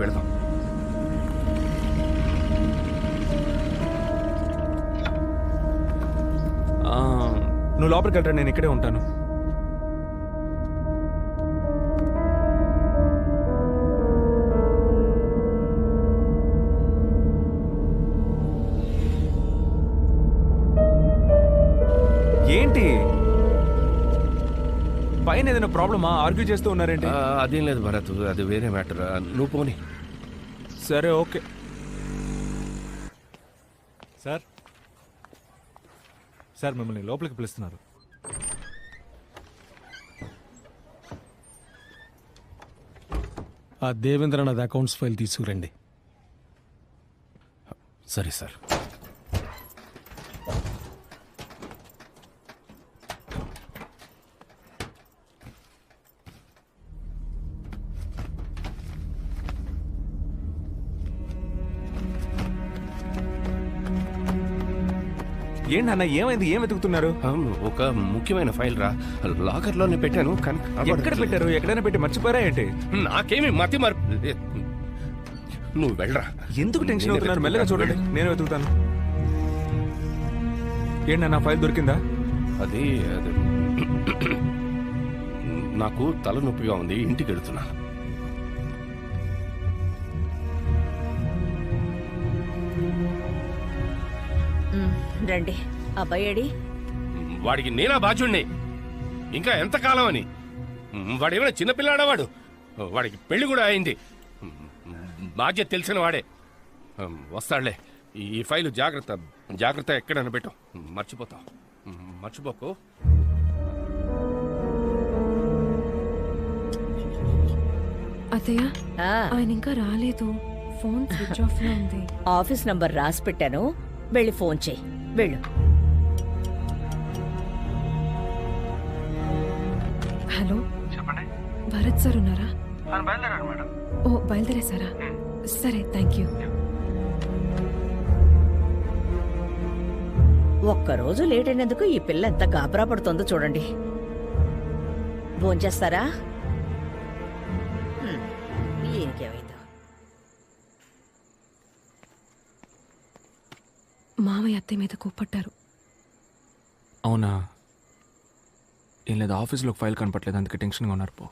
వెళదాం. నువ్వు లోపలికి వెళ్ళరా, నేను ఇక్కడే ఉంటాను. ఏంటి పైన ఏదైనా ప్రాబ్లమా? ఆర్గ్యూ చేస్తూ ఉన్నారేంటి? అదేం లేదు భరత్, అది వేరే మ్యాటర్. నువ్వు పోనీ. సరే ఓకే. సార్ సార్ మిమ్మల్ని లోపలికి పిలుస్తున్నారు. ఆ దేవేంద్రనాథ్ అకౌంట్స్ ఫైల్ తీసుకురండి. సరే సార్. ఏంటన్నా ఏమైంది? ఏం వెతుకుతున్నారు? ఒక ముఖ్యమైన ఫైల్ రా, లాకర్లోనే పెట్టాను కానీ ఎక్కడ పెట్టారు? ఎక్కడైనా పెట్టి మర్చిపోయారా ఏంటి? నాకేమి మతి మరి. నువ్వు వెళ్ళరా. ఎందుకు టెన్షన్ అవుతున్నారు? మెల్లగా చూడండి, నేను వెతుకుతాను. ఏంటన్నా ఫైల్ దొరికిందా? అది నాకు తలనొప్పిగా ఉంది, ఇంటికి వెళుతున్నాను. రండి. అబ్బాయి వాడికి నేనా బాధ్యుణ్ణి? ఇంకా ఎంతకాలం అని? వాడేమైనా చిన్నపిల్లాడా? వాడికి పెళ్లి కూడా అయింది. బాధ్యత తెలిసిన వాడే. వస్తాడులే. ఈ ఫైలు జాగ్రత్త జాగ్రత్త, ఎక్కడైనా పెట్టు, మర్చిపోతావు. మర్చిపోకు. అత్తయ్య, ఆయన ఇంకా రాలేదు. ఫోన్ స్విచ్ ఆఫ్ లో ఉంది. ఆఫీస్ నంబర్ రాసి పెట్టాను, వెళ్ళి ఫోన్ చేయి. వెళ్ళు. హలో, చెప్పండి. భరత్ సార్ ఉన్నారా? బయలుదేరారు మేడం. ఓ, బయలుదేరేసారా? సరే, థ్యాంక్ యూ. ఒక్కరోజు లేట్ అయినందుకు ఈ పిల్ల ఎంత గాబరా పడుతుందో చూడండి. భోంచేస్తారా? ఈయనకేమైందో. మామయ్య అత్తయ్య మీద కోప్పట్టారు. అవునా? ఏం లేదు, ఆఫీస్లో ఫైల్ కనపట్లేదు, అందుకే టెన్షన్గా ఉన్నారు. పో.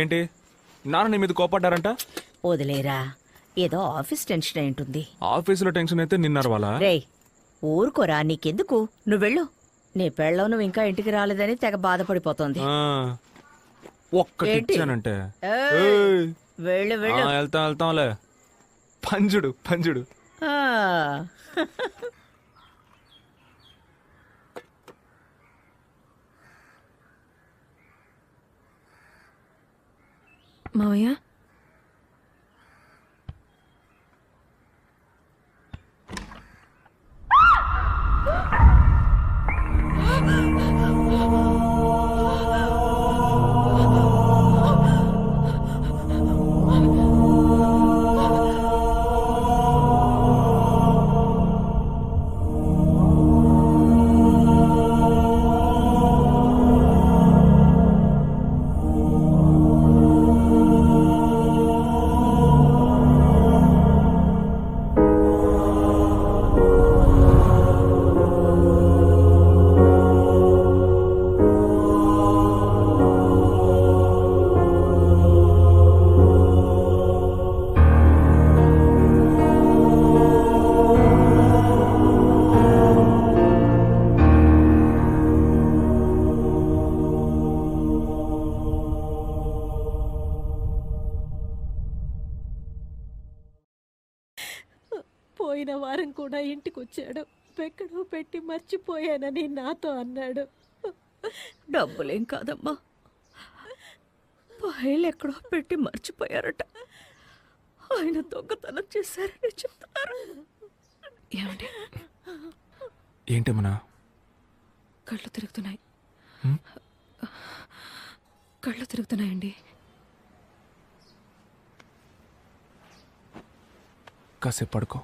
ఏంటి నాన్న నీ మీద కోపడ్డారంట? వదిలేరా, ఏదో ఆఫీస్ టెన్షన్ అయి ఉంటుంది. ఆఫీసులో టెన్షన్ అయితే నిన్నారు వాళ్ళ. రేయ్ ఊరుకోరా, నీకెందుకు? నువ్వు వెళ్ళు. నీ పెళ్ళం నువ్వు ఇంకా ఇంటికి రాలేదని తెగ బాధపడిపోతోంది. ఒక్కటి ఇచ్చానంటే వెళ్ళు వెళ్ళు. వెళ్తాంలే. పంజుడు పంజుడు. మావయ్య, పోయిన వారం కూడా ఇంటికొచ్చాడు. ఎక్కడో పెట్టి మర్చిపోయానని నాతో అన్నాడు. డబ్బులేం కాదమ్మా, ఫైల్ ఎక్కడో పెట్టి మర్చిపోయారట. ఆయన దొంగతనం చేశారని చెప్తున్నారు. ఏమండి? ఏంటమ్మా? కళ్ళు తిరుగుతున్నాయి. కళ్ళు తిరుగుతున్నాయండి. కాసేపు పడుకో.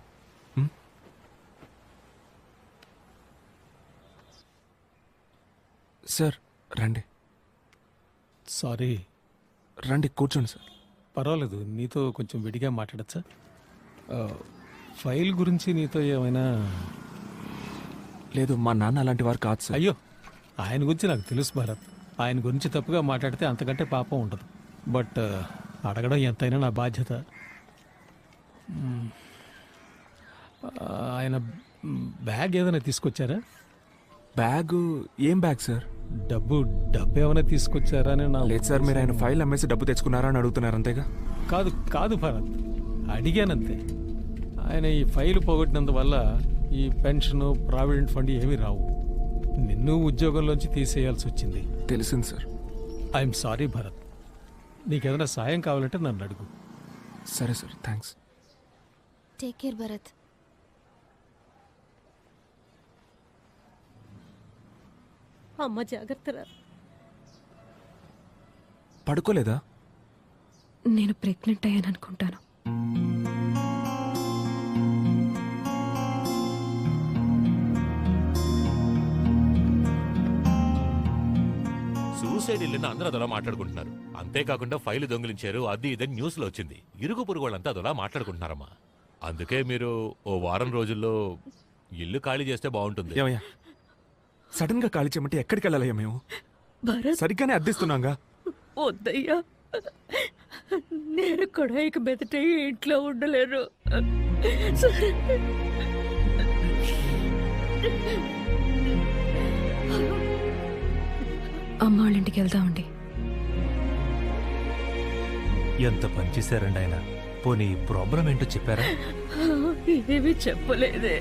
సార్ రండి. సారీ. రండి కూర్చోండి సార్. పర్వాలేదు, నీతో కొంచెం విడిగా మాట్లాడచ్చా? ఫైల్ గురించి నీతో ఏమైనా? లేదు, మా నాన్న అలాంటి వారు కాదు సార్. అయ్యో, ఆయన గురించి నాకు తెలుసు భరత్. ఆయన గురించి తప్పుగా మాట్లాడితే అంతకంటే పాపం ఉండదు. బట్ అడగడం ఎంతైనా నా బాధ్యత. ఆయన బ్యాగ్ ఏదైనా తీసుకొచ్చారా? బ్యాగ్? ఏం బ్యాగ్ సార్? డబ్బు ఏమైనా తీసుకొచ్చారా అని నా లేదు సార్, మీరు ఆయన ఫైల్ అమ్మేసి డబ్బు తెచ్చుకున్నారా అని అడుగుతున్నారు అంతేగా? కాదు కాదు భరత్, అడిగానంతే. ఆయన ఈ ఫైల్ పోగొట్టినందువల్ల ఈ పెన్షన్, ప్రావిడెంట్ ఫండ్ ఏమీ రావు. నిన్ను ఉద్యోగంలోంచి తీసేయాల్సి వచ్చింది. తెలిసింది సార్. I'm sorry Bharat. నీకేదైనా సాయం కావాలంటే నన్ను అడుగు. సరే sir, thanks. Take care Bharat. అమ్మ జాగ్రత్తరా. పడుకోలేదా? నేను ప్రెగ్నెంట్ అయ్యాను అనుకుంటాను. సూసైడ్ ఇల్లుని అందరూ అదలా మాట్లాడుకుంటున్నారు. అంతేకాకుండా ఫైల్ దొంగిలించారు, అది ఇదని న్యూస్ లో వచ్చింది. ఇరుగు పొరుగు వాళ్ళంతా అదలా మాట్లాడుకుంటున్నారమ్మా. అందుకే మీరు ఓ వారం రోజుల్లో ఇల్లు ఖాళీ చేస్తే బాగుంటుంది. ఏమయ్యా, సడన్ గా ఖాళీ చేయమంటే ఎక్కడికి వెళ్ళాలయ్యా? మేము భరత్ సరిగ్గానే అద్దెస్తున్నాగా. వద్దయ్యా, నేను కూడా ఇక మెదట ఈ ఇంట్లో ఉండలేను. సరే. అమ్మ వాళ్ళ ఇంటికి వెళ్దామండి. ఎంత పని చేశారండి ఆయన. పోనీ ప్రాబ్లం ఏంటో చెప్పారా? ఏమీ చెప్పలేదే.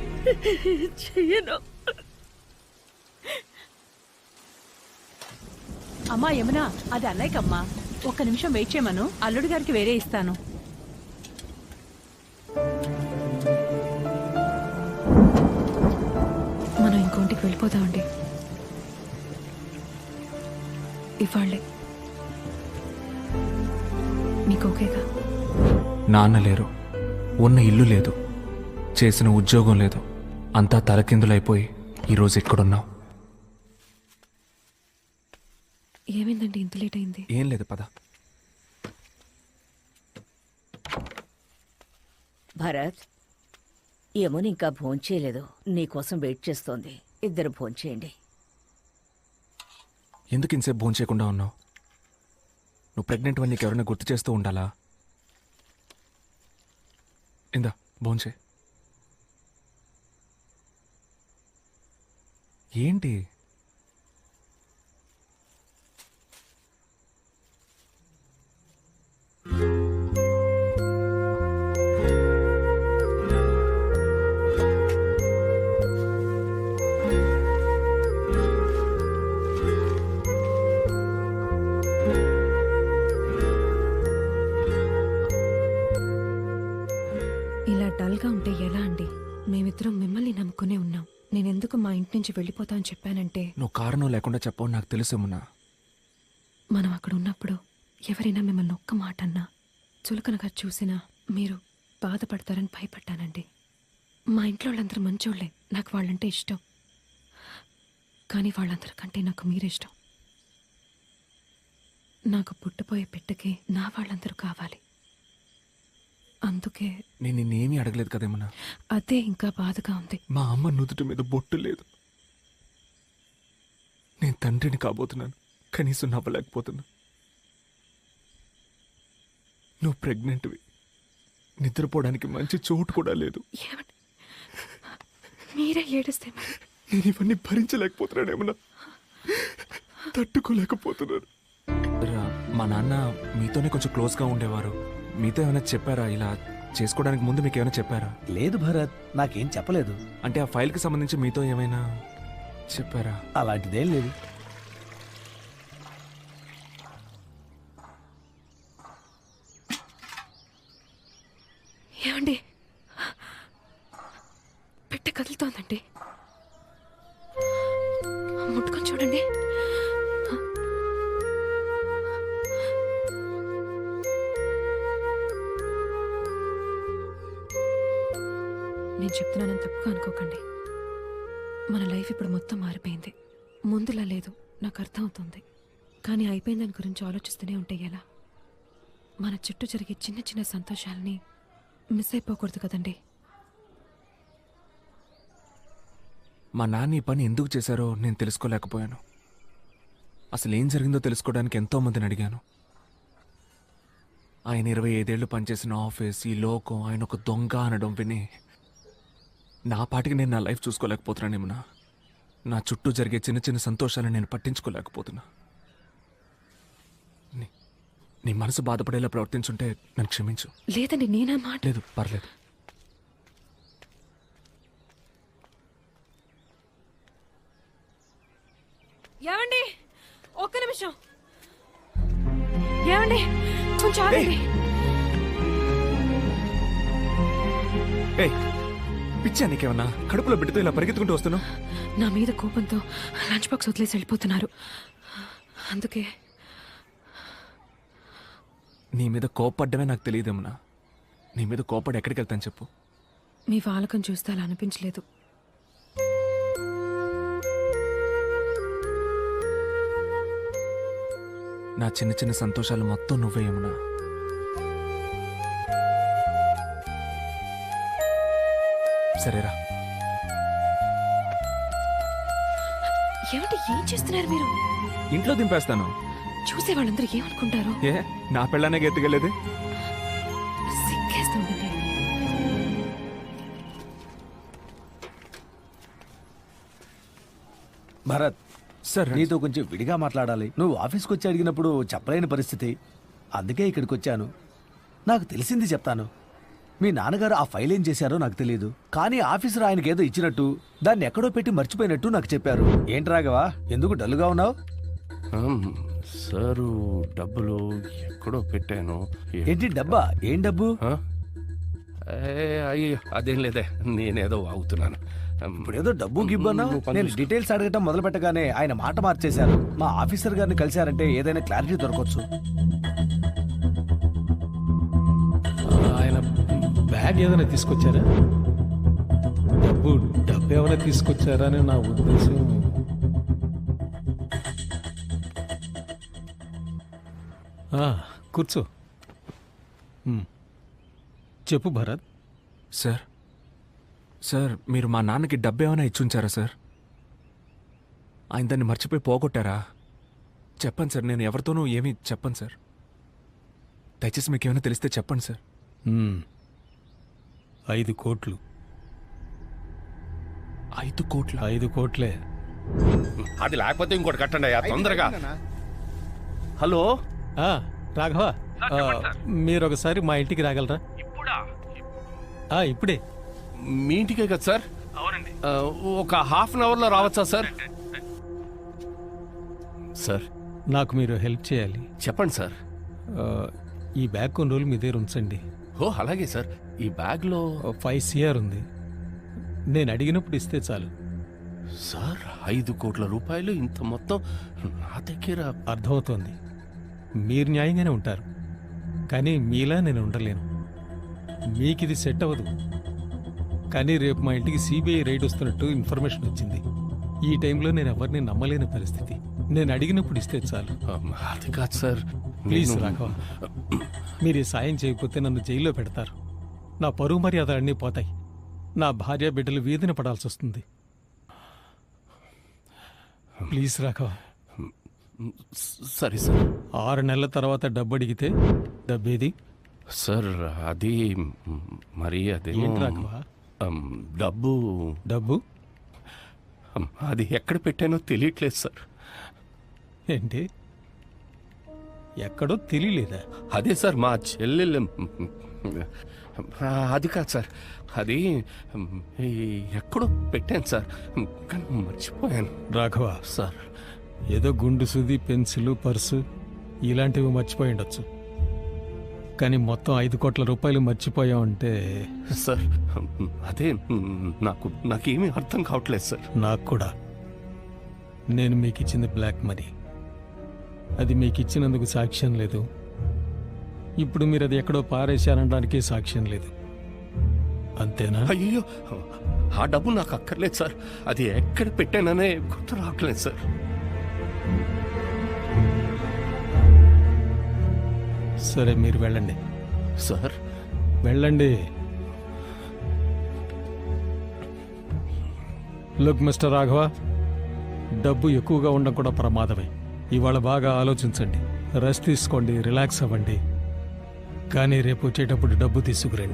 చెయ్యను. అమ్మా యమునా, అది అన్నయ్యకమ్మా. ఒక్క నిమిషం వెయిట్ చేయమను, అల్లుడి గారికి వేరే ఇస్తాను. మనం ఇంకోంటికి వెళ్ళిపోదామండి. ఇవాళ్ళే. మీకు ఓకేగా? నాన్న లేరు, ఉన్న ఇల్లు లేదు, చేసిన ఉద్యోగం లేదు, అంతా తలకిందులైపోయి ఈరోజు ఎక్కడున్నావు? ఏమైందండి ఇంత లేట్ అయింది? ఏం లేదు, పద. భరత్, యమున ఇంకా భోంచేయలేదు, నీకోసం వెయిట్ చేస్తోంది. ఇద్దరు భోంచేయండి. ఎందుకు ఇంతసేపు భోజనం చేయకుండా ఉన్నావు? నువ్వు ప్రెగ్నెంట్ అని నీకు ఎవరైనా గుర్తు చేస్తూ ఉండాలా? ఇందా భోంచే. ఏంటి? ఇలా డల్గా ఉంటే ఎలా అండి? మేమిద్దరం మిమ్మల్ని నమ్ముకునే ఉన్నాం. నేనెందుకు మా ఇంటి నుంచి వెళ్ళిపోతా అని చెప్పానంటే, నువ్వు కారణం లేకుండా చెప్పవు నాకు తెలుసేమున్నా. మనం అక్కడ ఉన్నప్పుడు ఎవరైనా మిమ్మల్ని ఒక్క మాట అన్నా, చులకనగా చూసినా మీరు బాధపడతారని భయపడ్డానండి. మా ఇంట్లో వాళ్ళందరూ మంచోళ్లే, నాకు వాళ్ళంటే ఇష్టం. కానీ వాళ్ళందరికంటే నాకు మీరిష్టం. నాకు పుట్టపోయే బిడ్డకి నా వాళ్ళందరూ కావాలి. అందుకే నేను నిన్నేమీ అడగలేదు కదేమన్నా. అదే ఇంకా బాధగా ఉంది. మా అమ్మ నుదుటి మీద బొట్టు లేదు. నేను తండ్రిని కాబోతున్నాను, కనీసం నవ్వలేకపోతున్నా. నువ్వు ప్రెగ్నెంట్వి, నిద్రపోవడానికి మంచి చోటు కూడా లేదు. ఏమండి మీరే ఏడిస్తే మరి? నేను ఇవన్నీ భరించలేకపోతున్నానేమన్నా, తట్టుకోలేకపోతున్నాను. మా నాన్న మీతోనే కొంచెం క్లోజ్గా ఉండేవారు. మీతో ఏమైనా చెప్పారా? ఇలా చేసుకోవడానికి ముందు మీకు ఏమైనా చెప్పారా? లేదు భరత్, నాకేం చెప్పలేదు. అంటే ఆ ఫైల్కి సంబంధించి మీతో ఏమైనా చెప్పారా? అలాంటిదేం లేదు. ఏమండి పెట్టె కదులుతోందండి, ముట్టుకొని చూడండి. నేను చెప్తున్నానని తప్పుగా అనుకోకండి. మన లైఫ్ ఇప్పుడు మొత్తం మారిపోయింది. ముందులా లేదు, నాకు అర్థం అవుతుంది. కానీ అయిపోయిన దాని గురించి ఆలోచిస్తూనే ఉంటే ఎలా? మన చుట్టూ జరిగే చిన్న చిన్న సంతోషాలని మిస్ అయిపోకూడదు కదండి. మా నాన్న ఈ పని ఎందుకు చేశారో నేను తెలుసుకోలేకపోయాను. అసలు ఏం జరిగిందో తెలుసుకోవడానికి ఎంతోమందిని అడిగాను. ఆయన 25 ఏళ్ళు పనిచేసిన ఆఫీస్, ఈ లోకం ఆయన ఒక దొంగ అనడం విని నా పాటికి నేను నా లైఫ్ చూసుకోలేకపోతున్నానేమన్నా. నా చుట్టూ జరిగే చిన్న చిన్న సంతోషాలను నేను పట్టించుకోలేకపోతున్నా. నీ మనసు బాధపడేలా ప్రవర్తించుంటే నన్ను క్షమించు. లేదండి, నేనా మాట. లేదు, పర్లేదు. ఏమండి, ఒక్క నిమిషం. ఏమండి, కొంచెం ఆగండి. పిచ్చా నీకేమన్నా? కడుపులో బిడ్డతో ఇలా పరిగెత్తుకుంటూ వస్తున్నావు? నా మీద కోపంతో లంచ్ బాక్స్ వదిలేసి వెళ్ళిపోతున్నారు. అందుకే. నీ మీద కోపడ్డమే నాకు తెలియదేమన్నా. నీ మీద కోపడి ఎక్కడికి వెళ్తాను చెప్పు? మీ వాలకం చూస్తే అలా అనిపించలేదు. నా చిన్న చిన్న సంతోషాలు మొత్తం నువ్వే యమునా. సరేరా. ఏమిటి, ఏం చేస్తున్నారు మీరు? ఇంట్లో దింపేస్తాను. చూసే వాళ్ళందరూ ఏమనుకుంటారు? ఏ, నా పెళ్ళానే ఎత్తుకెళ్ళేది? సిగ్గేస్తుందండి. భరత్, సార్ నీతో కొంచెం విడిగా మాట్లాడాలి. నువ్వు ఆఫీస్కి వచ్చి అడిగినప్పుడు చెప్పలేని పరిస్థితి, అందుకే ఇక్కడికి వచ్చాను. నాకు తెలిసింది చెప్తాను. మీ నాన్నగారు ఆ ఫైల్ ఏం చేశారో నాకు తెలియదు, కానీ ఆఫీసర్ ఆయనకి ఏదో ఇచ్చినట్టు దాన్ని ఎక్కడో పెట్టి మర్చిపోయినట్టు నాకు చెప్పారు. ఏంటి రాఘవా, ఎందుకు డల్గా ఉన్నావు? సారు, డబ్బులు ఎక్కడో పెట్టాను. ఏంటి డబ్బా? ఏం డబ్బు? అయ్యో అదేం లేదే, నేనేదో వాగుతున్నాను. ఇప్పుడు ఏదో డబ్బు గిబ్బన్నా. నేను డీటెయిల్స్ అడగటం మొదలు పెట్టగానే ఆయన మాట మార్చేశారు. మా ఆఫీసర్ గారిని కలిశారంటే ఏదైనా క్లారిటీ దొరకవచ్చు. ఆయన బ్యాగ్ ఏదైనా తీసుకొచ్చారా? డబ్బు ఏమైనా తీసుకొచ్చారా అని నా ఉద్దేశం. కూర్చో. చెప్పు భరత్. సార్, సార్ మీరు మా నాన్నకి డబ్బు ఏమైనా ఇచ్చుంచారా సార్? ఆయన దాన్ని మర్చిపోయి పోగొట్టారా? చెప్పండి సార్, నేను ఎవరితోనూ ఏమీ చెప్పను సార్. దయచేసి మీకు ఏమైనా తెలిస్తే చెప్పండి సార్. 5 కోట్లు. 5 కోట్ల? 5 కోట్లే. అది లేకపోతే ఇంకోటి కట్టండి అయ్యా తొందరగా. హలో రాఘవ, మీరు ఒకసారి మా ఇంటికి రాగలరా? ఇప్పుడే. మీ ఇంటికే కదా సార్? అవునండి. ఒక హాఫ్ అన్ అవర్లో రావచ్చా సార్? సార్, నాకు మీరు హెల్ప్ చేయాలి. చెప్పండి సార్. ఈ బ్యాగ్ కొన్ని రోజులు మీ దగ్గర ఉంచండి. ఓ అలాగే సార్. ఈ బ్యాగ్లో 5 CR ఉంది. నేను అడిగినప్పుడు ఇస్తే చాలు. సార్ 5 కోట్ల రూపాయలు ఇంత మొత్తం నా దగ్గర? అర్థమవుతోంది, మీరు న్యాయంగానే ఉంటారు, కానీ మీలా నేను ఉండలేను. మీకు ఇది సెట్ అవ్వదు. కానీ రేపు మా ఇంటికి CBI రైడ్ వస్తున్నట్టు ఇన్ఫర్మేషన్ వచ్చింది. ఈ టైంలో నేను ఎవరిని నమ్మలేని పరిస్థితి. నేను అడిగినప్పుడు ఇస్తే చాలు. అది కాదు సార్. ప్లీజ్ రాఘవ, మీరు ఈ సాయం చేయకపోతే నన్ను జైల్లో పెడతారు. నా పరువు మర్యాదలు అన్నీ పోతాయి. నా భార్య బిడ్డలు వీధిన పడాల్సి వస్తుంది. ప్లీజ్ రాఘవ. సరే సార్. 6 నెలల తర్వాత డబ్బు అడిగితే డబ్బేది? సార్ అది మరి అదే రాఘవ. డబ్బు అది ఎక్కడ పెట్టానో తెలియట్లేదు సార్. ఏంటి, ఎక్కడో తెలియలేదా? అదే సార్, మా చెల్లెలు. అది కాదు సార్, అది ఎక్కడో పెట్టాను సార్, కానీ మర్చిపోయాను. రాఘవ సార్, ఏదో గుండు సూది, పెన్సిల్, పర్సు ఇలాంటివి మర్చిపోయి ఉండొచ్చు, కానీ మొత్తం 5 కోట్ల రూపాయలు మర్చిపోయామంటే. సార్ అదే నాకేమీ అర్థం కావట్లేదు సార్. నాకు కూడా. నేను మీకు ఇచ్చింది బ్లాక్ మనీ. అది మీకు ఇచ్చినందుకు సాక్ష్యం లేదు. ఇప్పుడు మీరు అది ఎక్కడో పారేశారనడానికి సాక్ష్యం లేదు, అంతేనా? అయ్యో, ఆ డబ్బు నాకు అక్కర్లేదు సార్. అది ఎక్కడ పెట్టాననే గుర్తు రావట్లేదు సార్. సరే మీరు వెళ్ళండి, సార్ వెళ్ళండి. లుక్ మిస్టర్ రాఘవ, డబ్బు ఎక్కువగా ఉండడం కూడా ప్రమాదమే. ఇవాళ బాగా ఆలోచించండి, రెస్ట్ తీసుకోండి, రిలాక్స్ అవ్వండి. కానీ రేపు వచ్చేటప్పుడు డబ్బు తీసుకురండి.